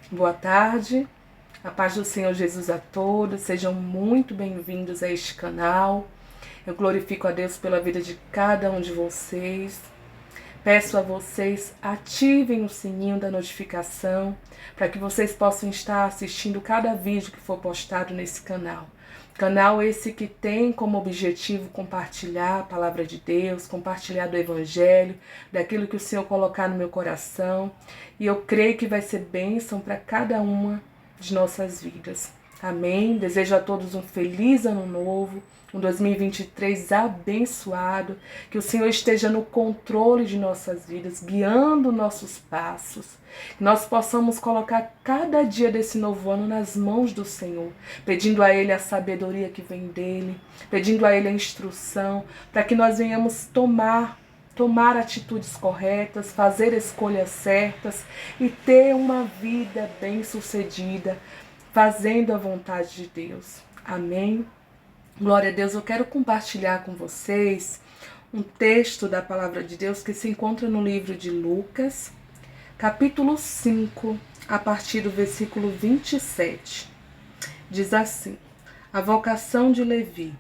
Boa tarde, a paz do Senhor Jesus a todos, sejam muito bem-vindos a este canal. Eu glorifico a Deus pela vida de cada um de vocês. Peço a vocês, ativem o sininho da notificação para que vocês possam estar assistindo cada vídeo que for postado nesse canal. Canal esse que tem como objetivo compartilhar a palavra de Deus, compartilhar do Evangelho, daquilo que o Senhor colocar no meu coração. E eu creio que vai ser bênção para cada uma de nossas vidas. Amém? Desejo a todos um feliz ano novo, um 2023 abençoado, que o Senhor esteja no controle de nossas vidas, guiando nossos passos, que nós possamos colocar cada dia desse novo ano nas mãos do Senhor, pedindo a Ele a sabedoria que vem dEle, pedindo a Ele a instrução, para que nós venhamos tomar atitudes corretas, fazer escolhas certas e ter uma vida bem-sucedida, fazendo a vontade de Deus. Amém? Glória a Deus, eu quero compartilhar com vocês um texto da palavra de Deus que se encontra no livro de Lucas, capítulo 5, a partir do versículo 27. Diz assim: a vocação de Levi.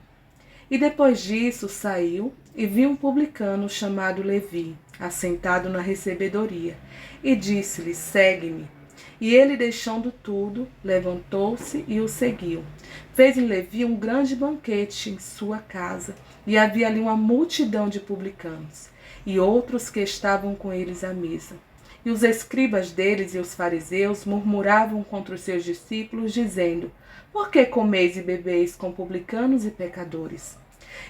E depois disso saiu e viu um publicano chamado Levi, assentado na recebedoria, e disse-lhe: segue-me. E ele, deixando tudo, levantou-se e o seguiu. Fez-lhe Levi um grande banquete em sua casa, e havia ali uma multidão de publicanos, e outros que estavam com eles à mesa. E os escribas deles e os fariseus murmuravam contra os seus discípulos, dizendo: por que comeis e bebeis com publicanos e pecadores?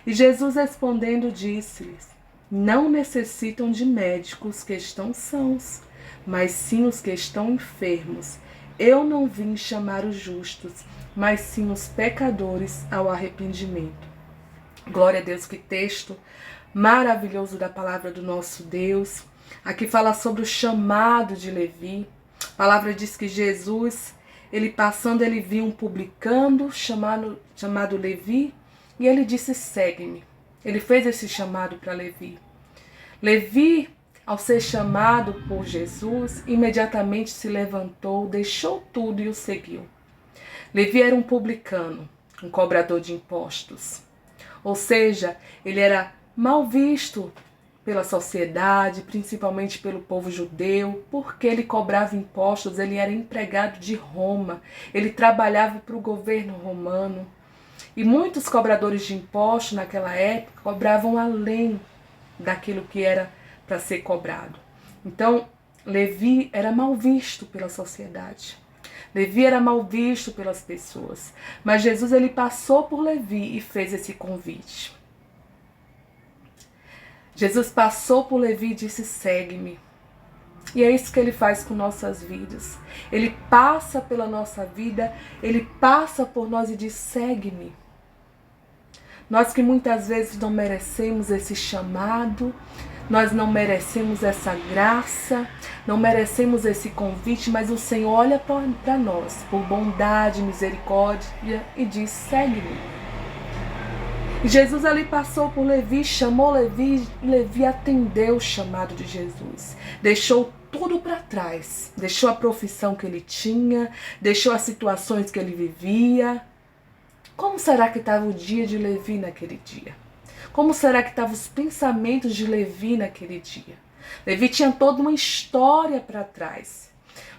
E Jesus respondendo disse-lhes: não necessitam de médicos que estão sãos, mas sim os que estão enfermos. Eu não vim chamar os justos, mas sim os pecadores ao arrependimento. Glória a Deus, que texto maravilhoso da palavra do nosso Deus. Aqui fala sobre o chamado de Levi. A palavra diz que Jesus, ele passando, ele viu um publicano chamado Levi, e ele disse: segue-me. Ele fez esse chamado para Levi. Levi, ao ser chamado por Jesus, imediatamente se levantou, deixou tudo e o seguiu. Levi era um publicano, um cobrador de impostos. Ou seja, ele era mal visto pela sociedade, principalmente pelo povo judeu, porque ele cobrava impostos, ele era empregado de Roma, ele trabalhava para o governo romano. E muitos cobradores de impostos naquela época cobravam além daquilo que era para ser cobrado. Então, Levi era mal visto pela sociedade. Levi era mal visto pelas pessoas. Mas Jesus, ele passou por Levi e fez esse convite. Jesus passou por Levi e disse: segue-me. E é isso que ele faz com nossas vidas. Ele passa pela nossa vida, ele passa por nós e diz: segue-me. Nós que muitas vezes não merecemos esse chamado, nós não merecemos essa graça, não merecemos esse convite, mas o Senhor olha para nós, por bondade, misericórdia, e diz: segue-me. E Jesus ali passou por Levi, chamou Levi, e Levi atendeu o chamado de Jesus. Deixou tudo para trás, deixou a profissão que ele tinha, deixou as situações que ele vivia. Como será que estava o dia de Levi naquele dia? Como será que estavam os pensamentos de Levi naquele dia? Levi tinha toda uma história para trás.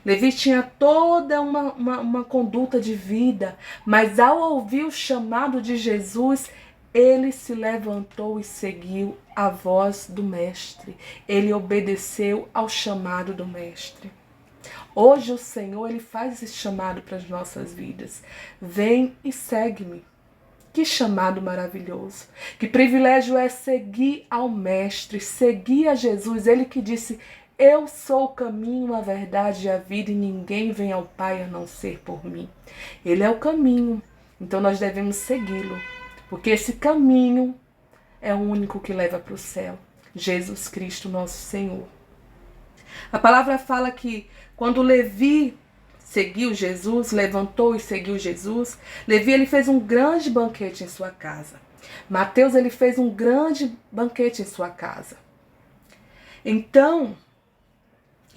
Levi tinha toda uma conduta de vida, mas ao ouvir o chamado de Jesus, ele se levantou e seguiu a voz do Mestre. Ele obedeceu ao chamado do Mestre. Hoje o Senhor, ele faz esse chamado para as nossas vidas. Vem e segue-me. Que chamado maravilhoso. Que privilégio é seguir ao Mestre, seguir a Jesus. Ele que disse: eu sou o caminho, a verdade e a vida, e ninguém vem ao Pai a não ser por mim. Ele é o caminho, então nós devemos segui-lo, porque esse caminho é o único que leva para o céu. Jesus Cristo, nosso Senhor. A palavra fala que quando Levi seguiu Jesus, levantou e seguiu Jesus, Levi, ele fez um grande banquete em sua casa. Mateus, ele fez um grande banquete em sua casa. Então,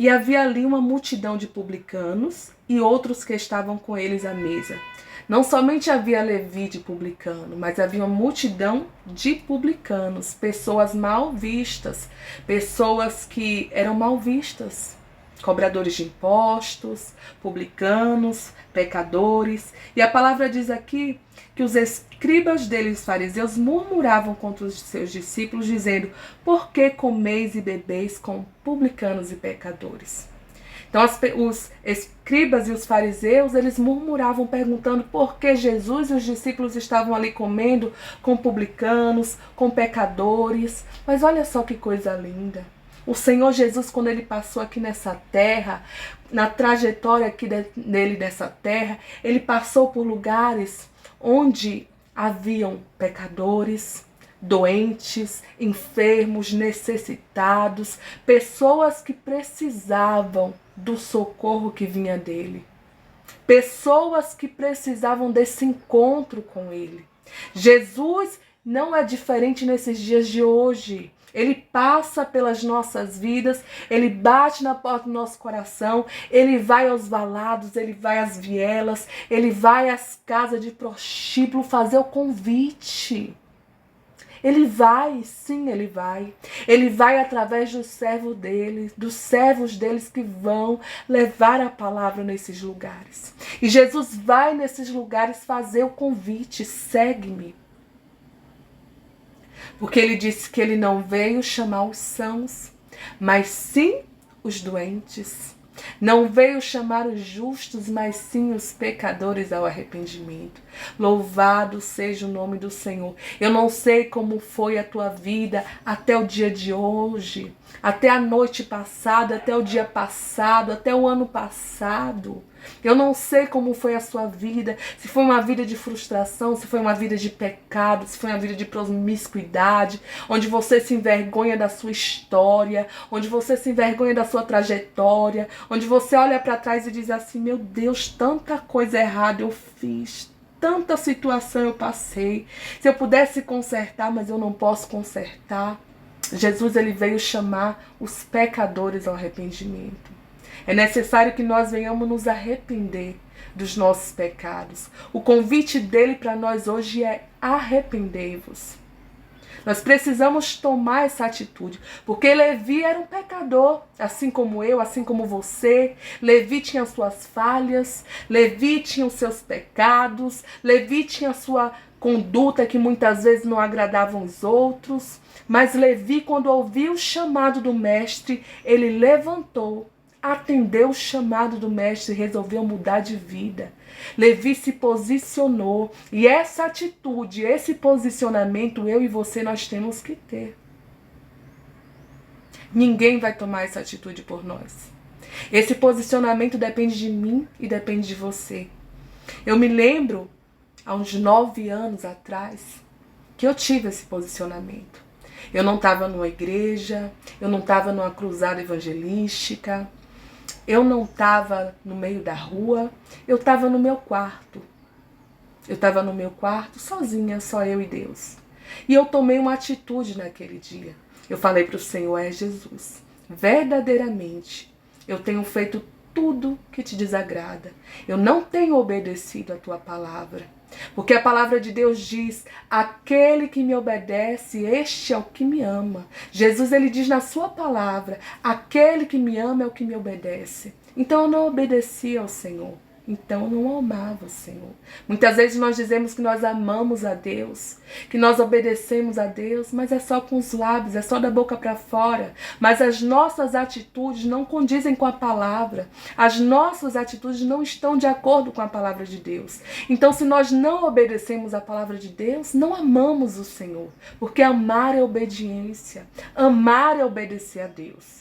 E havia ali uma multidão de publicanos e outros que estavam com eles à mesa. Não somente havia Levi de publicano, mas havia uma multidão de publicanos, pessoas mal vistas, pessoas que eram mal vistas, cobradores de impostos, publicanos, pecadores. E a palavra diz aqui que os escribas deles, os fariseus, murmuravam contra os seus discípulos, dizendo: por que comeis e bebeis com publicanos e pecadores? Então os escribas e os fariseus, eles murmuravam perguntando por que Jesus e os discípulos estavam ali comendo com publicanos, com pecadores. Mas olha só que coisa linda. O Senhor Jesus, quando ele passou aqui nessa terra, na trajetória aqui dele nessa terra, ele passou por lugares onde haviam pecadores, doentes, enfermos, necessitados, pessoas que precisavam do socorro que vinha dele, pessoas que precisavam desse encontro com ele. Jesus não é diferente nesses dias de hoje. Ele passa pelas nossas vidas, ele bate na porta do nosso coração, ele vai aos valados, ele vai às vielas, ele vai às casas de prostíbulo fazer o convite. Ele vai, sim, ele vai. Ele vai através dos servos deles que vão levar a palavra nesses lugares. E Jesus vai nesses lugares fazer o convite: segue-me. Porque ele disse que ele não veio chamar os sãos, mas sim os doentes. Não veio chamar os justos, mas sim os pecadores ao arrependimento. Louvado seja o nome do Senhor. Eu não sei como foi a tua vida até o dia de hoje, até a noite passada, até o dia passado, até o ano passado. Eu não sei como foi a sua vida, se foi uma vida de frustração, se foi uma vida de pecado, se foi uma vida de promiscuidade, onde você se envergonha da sua história, onde você se envergonha da sua trajetória, onde você olha para trás e diz assim: meu Deus, tanta coisa errada eu fiz, tanta situação eu passei. Se eu pudesse consertar, mas eu não posso consertar. Jesus, ele veio chamar os pecadores ao arrependimento. É necessário que nós venhamos nos arrepender dos nossos pecados. O convite dele para nós hoje é: arrependei-vos. Nós precisamos tomar essa atitude, porque Levi era um pecador, assim como eu, assim como você. Levi tinha suas falhas, Levi tinha os seus pecados, Levi tinha a sua conduta que muitas vezes não agradavam os outros. Mas Levi, quando ouviu o chamado do mestre, ele levantou, atendeu o chamado do mestre e resolveu mudar de vida. Levi se posicionou, e essa atitude, esse posicionamento, eu e você, nós temos que ter. Ninguém vai tomar essa atitude por nós. Esse posicionamento depende de mim e depende de você. Eu me lembro, há uns 9 anos atrás, que eu tive esse posicionamento. Eu não estava numa igreja, eu não estava numa cruzada evangelística, eu não estava no meio da rua, eu estava no meu quarto. Eu estava no meu quarto sozinha, só eu e Deus. E eu tomei uma atitude naquele dia. Eu falei para o Senhor: Jesus, verdadeiramente eu tenho feito tudo que te desagrada. Eu não tenho obedecido a tua palavra. Porque a palavra de Deus diz: aquele que me obedece, este é o que me ama. Jesus, ele diz na sua palavra: aquele que me ama é o que me obedece. Então eu não obedeci ao Senhor. Então eu não amava o Senhor. Muitas vezes nós dizemos que nós amamos a Deus, que nós obedecemos a Deus, mas é só com os lábios, é só da boca para fora. Mas as nossas atitudes não condizem com a palavra. As nossas atitudes não estão de acordo com a palavra de Deus. Então, se nós não obedecemos a palavra de Deus, não amamos o Senhor. Porque amar é obediência. Amar é obedecer a Deus.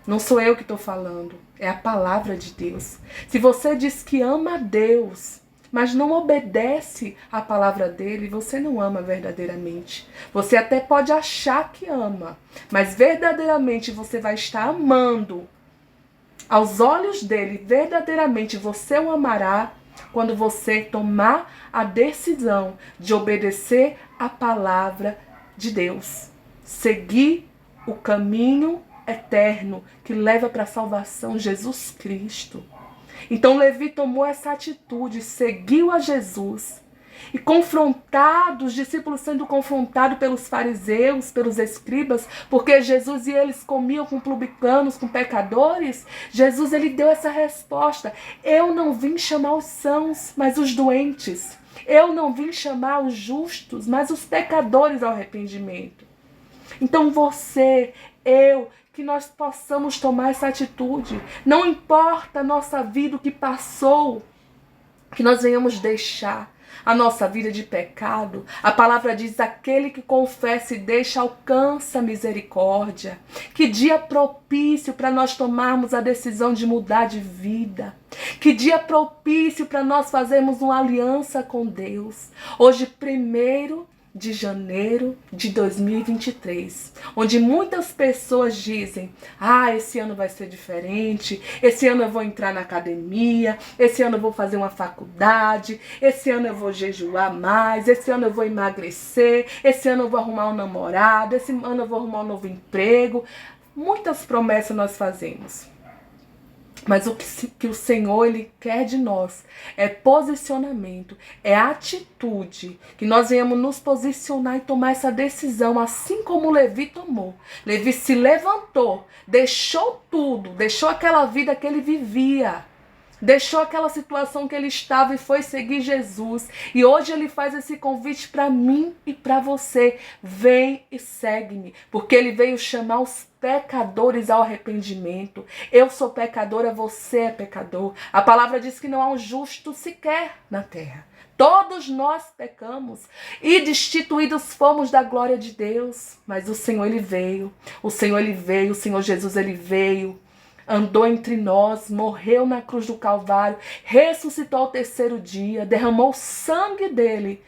Não sou eu que estou falando, é a palavra de Deus. Se você diz que ama a Deus, mas não obedece à palavra dele, você não ama verdadeiramente. Você até pode achar que ama, mas verdadeiramente você vai estar amando. Aos olhos dele, verdadeiramente você o amará quando você tomar a decisão de obedecer à palavra de Deus. Seguir o caminho eterno que leva para a salvação, Jesus Cristo. Então Levi tomou essa atitude, seguiu a Jesus. E confrontado, os discípulos sendo confrontados pelos fariseus, pelos escribas, porque Jesus e eles comiam com publicanos, com pecadores, Jesus ele deu essa resposta: eu não vim chamar os sãos, mas os doentes. Eu não vim chamar os justos, mas os pecadores ao arrependimento. Então você, eu, que nós possamos tomar essa atitude. Não importa a nossa vida, o que passou, que nós venhamos deixar a nossa vida de pecado. A palavra diz: aquele que confessa e deixa alcança a misericórdia. Que dia propício para nós tomarmos a decisão de mudar de vida. Que dia propício para nós fazermos uma aliança com Deus. Hoje, 1º de janeiro de 2023, onde muitas pessoas dizem: esse ano vai ser diferente, esse ano eu vou entrar na academia, esse ano eu vou fazer uma faculdade, esse ano eu vou jejuar mais, esse ano eu vou emagrecer, esse ano eu vou arrumar um namorado, esse ano eu vou arrumar um novo emprego. Muitas promessas nós fazemos. Mas o que o Senhor ele quer de nós é posicionamento, é atitude, que nós venhamos nos posicionar e tomar essa decisão, assim como Levi tomou. Levi se levantou, deixou tudo, deixou aquela vida que ele vivia, deixou aquela situação que ele estava e foi seguir Jesus. E hoje ele faz esse convite para mim e para você: vem e segue-me, porque ele veio chamar os pecadores ao arrependimento. Eu sou pecadora, você é pecador. A palavra diz que não há um justo sequer na terra. Todos nós pecamos e destituídos fomos da glória de Deus. Mas o Senhor ele veio, o Senhor Jesus ele veio, andou entre nós, morreu na cruz do Calvário, ressuscitou ao 3º dia, derramou o sangue dele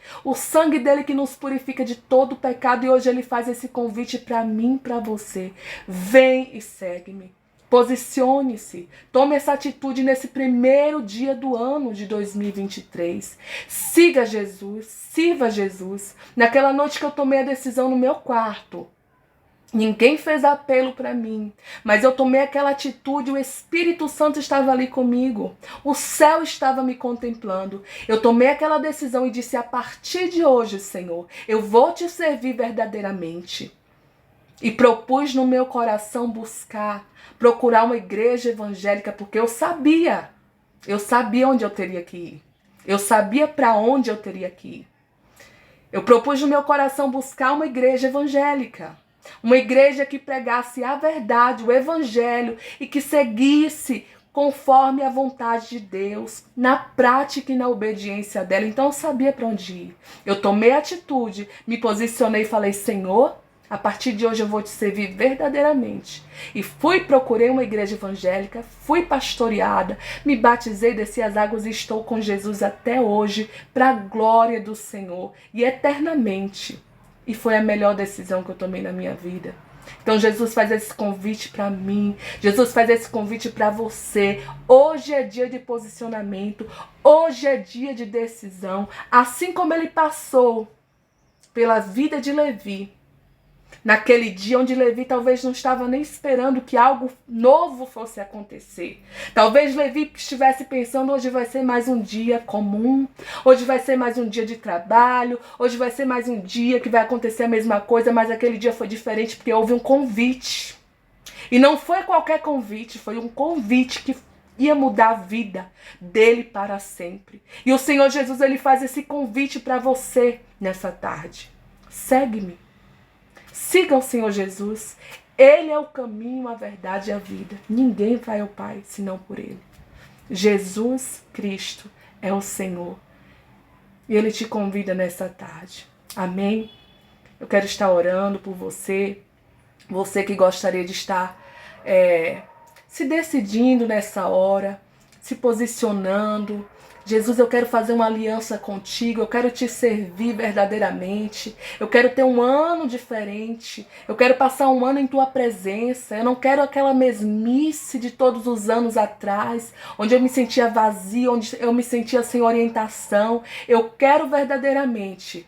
que nos purifica de todo pecado. E hoje ele faz esse convite para mim, para você: vem e segue-me. Posicione-se, tome essa atitude nesse 1º dia do ano de 2023. Siga Jesus, sirva Jesus. Naquela noite que eu tomei a decisão no meu quarto, ninguém fez apelo para mim, mas eu tomei aquela atitude, o Espírito Santo estava ali comigo, o céu estava me contemplando. Eu tomei aquela decisão e disse: a partir de hoje, Senhor, eu vou te servir verdadeiramente. E propus no meu coração procurar uma igreja evangélica, porque eu sabia onde eu teria que ir, eu sabia para onde eu teria que ir. Eu propus no meu coração buscar uma igreja evangélica. Uma igreja que pregasse a verdade, o evangelho, e que seguisse conforme a vontade de Deus, na prática e na obediência dela. Então eu sabia para onde ir. Eu tomei atitude, me posicionei e falei: Senhor, a partir de hoje eu vou te servir verdadeiramente. E procurei uma igreja evangélica, fui pastoreada, me batizei, desci as águas e estou com Jesus até hoje, para a glória do Senhor e eternamente. E foi a melhor decisão que eu tomei na minha vida. Então Jesus faz esse convite para mim. Jesus faz esse convite para você. Hoje é dia de posicionamento. Hoje é dia de decisão. Assim como ele passou pela vida de Levi, naquele dia onde Levi talvez não estava nem esperando que algo novo fosse acontecer. Talvez Levi estivesse pensando: hoje vai ser mais um dia comum, hoje vai ser mais um dia de trabalho, hoje vai ser mais um dia que vai acontecer a mesma coisa. Mas aquele dia foi diferente, porque houve um convite. E não foi qualquer convite, foi um convite que ia mudar a vida dele para sempre. E o Senhor Jesus ele faz esse convite para você nessa tarde: segue-me. Siga o Senhor Jesus. Ele é o caminho, a verdade e a vida. Ninguém vai ao Pai senão por Ele. Jesus Cristo é o Senhor. E Ele te convida nessa tarde. Amém? Eu quero estar orando por você. Você que gostaria de estar se decidindo nessa hora, se posicionando. Jesus, eu quero fazer uma aliança contigo, eu quero te servir verdadeiramente, eu quero ter um ano diferente, eu quero passar um ano em tua presença, eu não quero aquela mesmice de todos os anos atrás, onde eu me sentia vazia, onde eu me sentia sem orientação. Eu quero verdadeiramente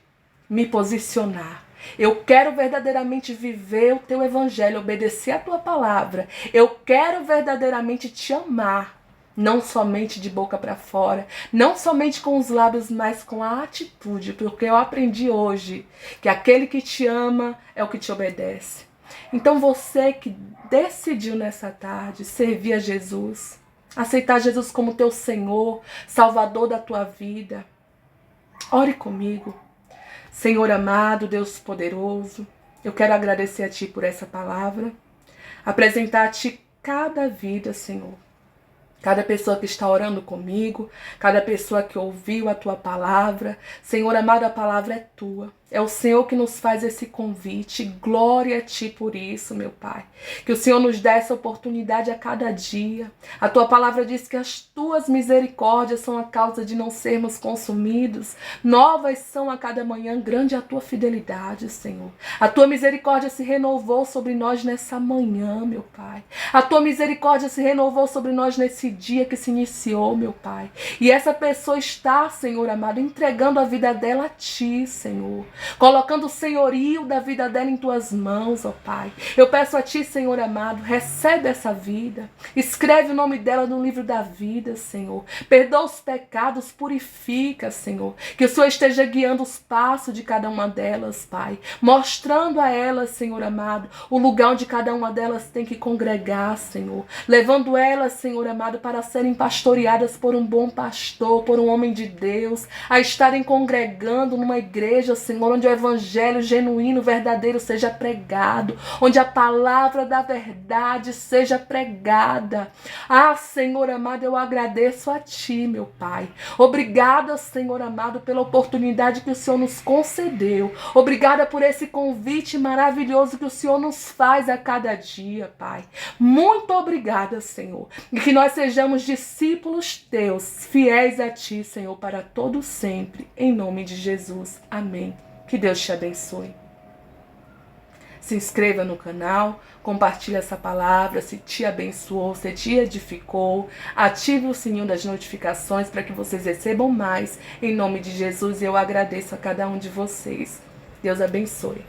me posicionar. Eu quero verdadeiramente viver o teu evangelho, obedecer a tua palavra. Eu quero verdadeiramente te amar, não somente de boca para fora, não somente com os lábios, mas com a atitude, porque eu aprendi hoje que aquele que te ama é o que te obedece. Então você que decidiu nessa tarde servir a Jesus, aceitar Jesus como teu Senhor, Salvador da tua vida, ore comigo. Senhor amado, Deus poderoso, eu quero agradecer a Ti por essa palavra, apresentar a Ti cada vida, Senhor. Cada pessoa que está orando comigo, cada pessoa que ouviu a Tua palavra. Senhor amado, a palavra é Tua. É o Senhor que nos faz esse convite. Glória a Ti por isso, meu Pai. Que o Senhor nos dê essa oportunidade a cada dia. A Tua palavra diz que as Tuas misericórdias são a causa de não sermos consumidos. Novas são a cada manhã, grande é a Tua fidelidade, Senhor. A Tua misericórdia se renovou sobre nós nessa manhã, meu Pai. A Tua misericórdia se renovou sobre nós nesse dia que se iniciou, meu Pai. E essa pessoa está, Senhor amado, entregando a vida dela a Ti, Senhor. Colocando o senhorio da vida dela em Tuas mãos, ó Pai. Eu peço a Ti, Senhor amado, recebe essa vida. Escreve o nome dela no livro da vida, Senhor. Perdoa os pecados, purifica, Senhor. Que o Senhor esteja guiando os passos de cada uma delas, Pai. Mostrando a elas, Senhor amado, o lugar onde cada uma delas tem que congregar, Senhor. Levando elas, Senhor amado, para serem pastoreadas por um bom pastor, por um homem de Deus. A estarem congregando numa igreja, Senhor, onde o evangelho genuíno, verdadeiro seja pregado, onde a palavra da verdade seja pregada. Ah, Senhor amado, eu agradeço a Ti, meu Pai. Obrigada, Senhor amado, pela oportunidade que o Senhor nos concedeu. Obrigada por esse convite maravilhoso que o Senhor nos faz a cada dia, Pai. Muito obrigada, Senhor. E que nós sejamos discípulos Teus, fiéis a Ti, Senhor, para todo sempre. Em nome de Jesus. Amém. Que Deus te abençoe. Se inscreva no canal, compartilhe essa palavra, se te abençoou, se te edificou. Ative o sininho das notificações para que vocês recebam mais. Em nome de Jesus, eu agradeço a cada um de vocês. Deus abençoe.